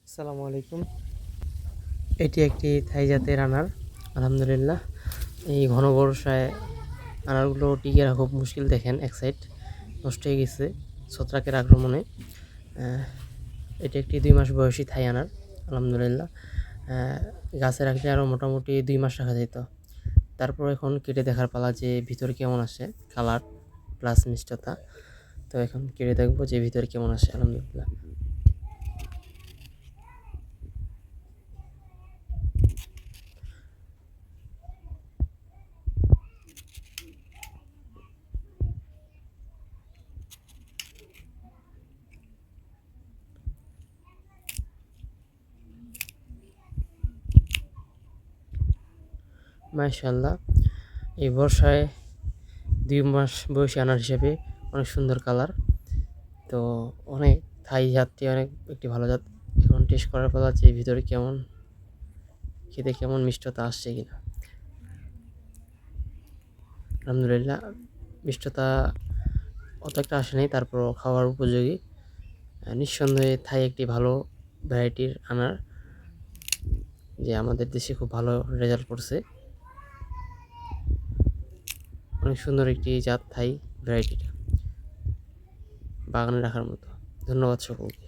আসসালামু আলাইকুম। এটি একটি থাই জাতের আনার। আলহামদুলিল্লাহ, এই ঘন বর্ষায় আনারগুলো টিকিয়ে রাখা খুব মুশকিল। দেখেন, এক সাইড নষ্ট হয়ে গেছে ছত্রাকের আক্রমণে। এটি একটি 2 মাস বয়সী থাই আনার। আলহামদুলিল্লাহ, গাছে রাখলে আরও মোটামুটি 2 মাস রাখা যেত। তারপর এখন কেটে দেখার পালা যে ভিতরে কেমন আসে, কালার প্লাস মিষ্টতা। তো এখন কেটে দেখবো যে ভিতরে কেমন আসে। আলহামদুলিল্লাহ, মাশাআল্লাহ, এই বর্ষায় 2 মাস বয়সী আনার হিসেবে অনেক সুন্দর কালার। তো অনেক থাই জাতটি অনেক একটি ভালো জাত। এখন টেস্ট করার পর যে ভিতরে কেমন, খেতে কেমন, মিষ্টতা আসছে কিনা। আলহামদুলিল্লাহ, মিষ্টতা অত একটা আসে নাই, তারপর খাওয়ার উপযোগী। নিঃসন্দেহে থাই একটি ভালো ভ্যারাইটির আনার, যে আমাদের দেশে খুব ভালো রেজাল্ট করছে। অনেক সুন্দর একটি জাত থাই ভ্যারাইটিটা, বাগানে রাখার মতো। ধন্যবাদ সকলকে।